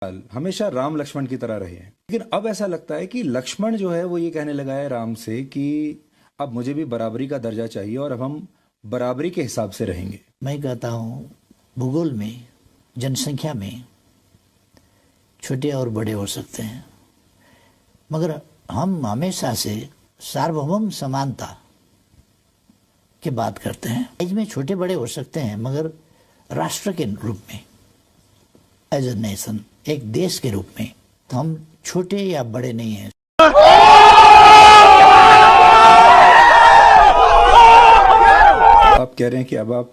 हमेशा राम लक्ष्मण की तरह रहे हैं, लेकिन अब ऐसा लगता है कि लक्ष्मण जो है वो ये कहने लगा है राम से कि अब मुझे भी बराबरी का दर्जा चाहिए और अब हम बराबरी के हिसाब से रहेंगे। मैं कहता हूँ भूगोल में, जनसंख्या में छोटे और बड़े हो सकते हैं, मगर हम हमेशा से सार्वभौम समानता की बात करते हैं। एज में छोटे बड़े हो सकते हैं, मगर राष्ट्र के रूप में, एज ए नेशन, एक देश के रूप में तो हम छोटे या बड़े नहीं हैं। आप कह रहे हैं कि अब आप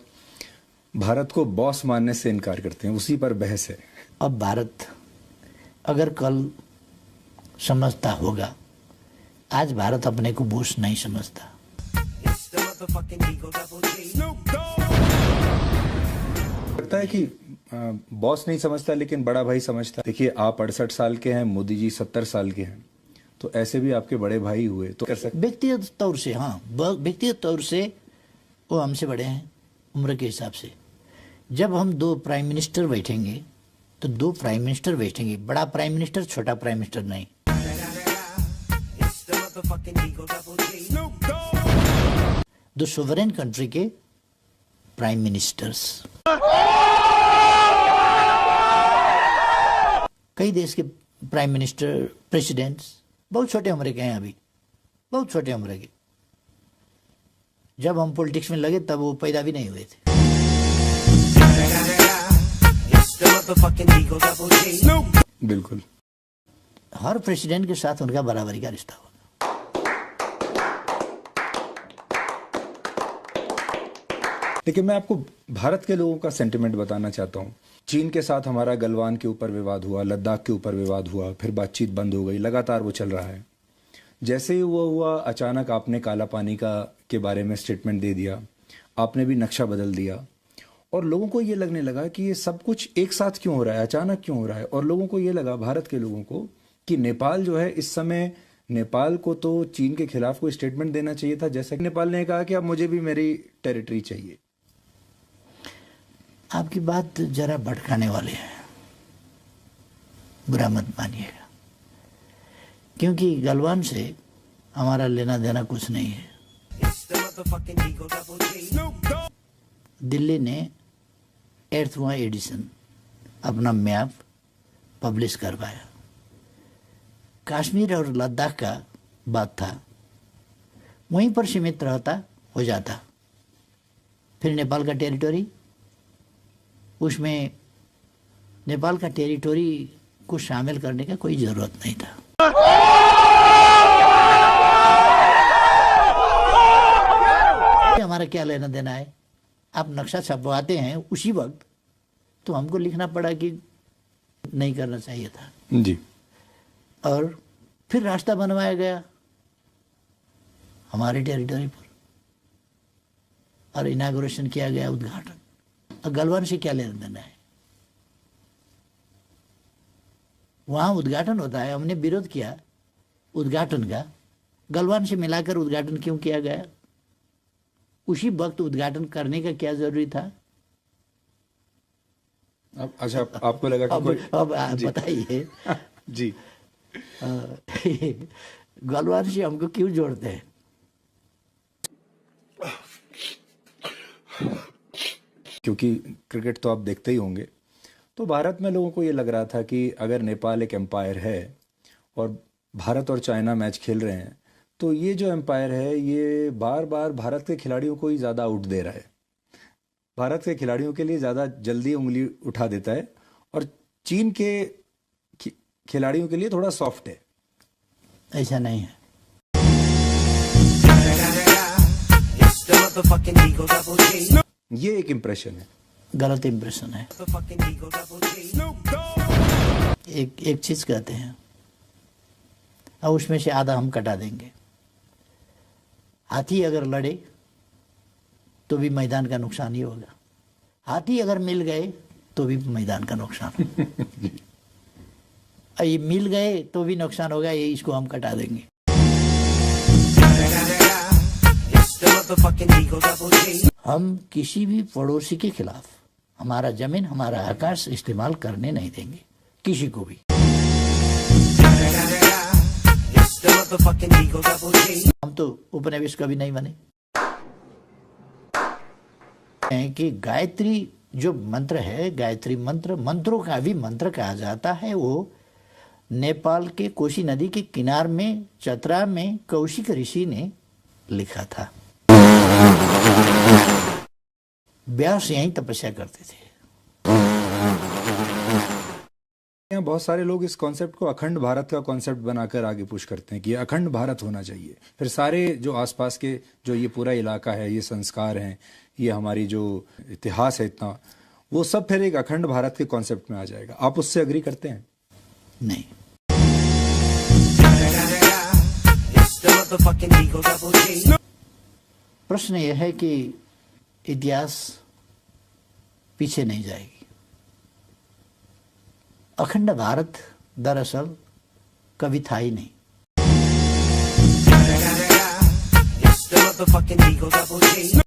भारत को बॉस मानने से इनकार करते हैं, उसी पर बहस है। अब भारत अगर कल समझता होगा, आज भारत अपने को बॉस नहीं समझता। लगता है कि बॉस नहीं समझता लेकिन बड़ा भाई समझता। देखिए, आप 68 साल के हैं, मोदी जी 70 साल के हैं, तो ऐसे भी आपके बड़े भाई हुए तो कर सकते। व्यक्तिगत तौर से, हाँ, व्यक्तिगत तौर से वो हमसे बड़े हैं उम्र के हिसाब से। जब हम दो प्राइम मिनिस्टर बैठेंगे तो दो प्राइम मिनिस्टर बैठेंगे, बड़ा प्राइम मिनिस्टर, छोटा प्राइम मिनिस्टर नहीं। दो सोवरेन कंट्री के प्राइम मिनिस्टर्स। कई देश के प्राइम मिनिस्टर, प्रेसिडेंट्स बहुत छोटे उम्र के हैं, अभी बहुत छोटे उम्र के। जब हम पॉलिटिक्स में लगे तब वो पैदा भी नहीं हुए थे। बिल्कुल, हर प्रेसिडेंट के साथ उनका बराबरी का रिश्ता होगा। लेकिन मैं आपको भारत के लोगों का सेंटिमेंट बताना चाहता हूँ। चीन के साथ हमारा गलवान के ऊपर विवाद हुआ, लद्दाख के ऊपर विवाद हुआ, फिर बातचीत बंद हो गई, लगातार वो चल रहा है। जैसे ही वो हुआ, अचानक आपने काला पानी के बारे में स्टेटमेंट दे दिया, आपने भी नक्शा बदल दिया, और लोगों को ये लगने लगा कि ये सब कुछ एक साथ क्यों हो रहा है, अचानक क्यों हो रहा है। और लोगों को ये लगा, भारत के लोगों को, कि नेपाल जो है इस समय, नेपाल को तो चीन के खिलाफ कोई स्टेटमेंट देना चाहिए था, जैसे कि नेपाल ने कहा कि अब मुझे भी मेरी टेरिटरी चाहिए। आपकी बात जरा भटकाने वाली है, बुरा मत मानिएगा, क्योंकि गलवान से हमारा लेना देना कुछ नहीं है। दिल्ली ने 8वां एडिशन अपना मैप पब्लिश करवाया। कश्मीर और लद्दाख का बात था, वहीं पर सीमित रहता हो जाता। फिर नेपाल का टेरिटोरी, उसमें नेपाल का टेरिटोरी को शामिल करने का कोई जरूरत नहीं था। हमारा क्या लेना देना है? आप नक्शा छपवाते हैं उसी वक्त, तो हमको लिखना पड़ा कि नहीं करना चाहिए था जी। और फिर रास्ता बनवाया गया हमारे टेरिटोरी पर और इनागुरेशन किया गया, उद्घाटन। और गलवान से क्या लेना देना है? वहां उद्घाटन होता है, हमने विरोध किया उद्घाटन का। गलवान से मिलाकर उद्घाटन क्यों किया गया? उसी वक्त उद्घाटन करने का क्या जरूरी था? अच्छा, आपको लगा कि अब बताइए जी। गलवान से हमको क्यों जोड़ते हैं? क्योंकि क्रिकेट तो आप देखते ही होंगे। तो भारत में लोगों को ये लग रहा था कि अगर नेपाल एक एम्पायर है और भारत और चाइना मैच खेल रहे हैं, तो ये जो एम्पायर है ये बार बार भारत के खिलाड़ियों को ही ज़्यादा आउट दे रहा है, भारत के खिलाड़ियों के लिए ज़्यादा जल्दी उंगली उठा देता है, और चीन के खिलाड़ियों के लिए थोड़ा सॉफ्ट है। ऐसा नहीं है। ये एक इम्प्रेशन है, गलत इम्प्रेशन है। एक चीज कहते हैं और उसमें से आधा हम कटा देंगे। हाथी अगर लड़े तो भी मैदान का नुकसान ही होगा, हाथी अगर मिल गए तो भी मैदान का नुकसान। ये मिल गए तो भी नुकसान होगा, ये इसको हम कटा देंगे। हम किसी भी पड़ोसी के खिलाफ हमारा जमीन, हमारा आकाश इस्तेमाल करने नहीं देंगे, किसी को भी। हम तो उपनिवेश कभी नहीं बने हैं कि गायत्री जो मंत्र है, गायत्री मंत्र मंत्रों का भी मंत्र कहा जाता है। वो नेपाल के कोशी नदी के किनार में चतरा में कौशिक ऋषि ने लिखा था। व्यास यहीं तपस्या करते थे। यहाँ बहुत सारे लोग इस कॉन्सेप्ट को अखंड भारत का कॉन्सेप्ट बनाकर आगे पुश करते हैं कि अखंड भारत होना चाहिए। फिर सारे जो आसपास के जो ये पूरा इलाका है, ये संस्कार हैं, ये हमारी जो इतिहास है इतना, वो सब फिर एक अखंड भारत के कॉन्सेप्ट में आ जाएगा। आप उससे अग्री करते हैं? नहीं। प्रश्न यह है कि इतिहास पीछे नहीं जाएगी। अखंड भारत दरअसल कभी था ही नहीं।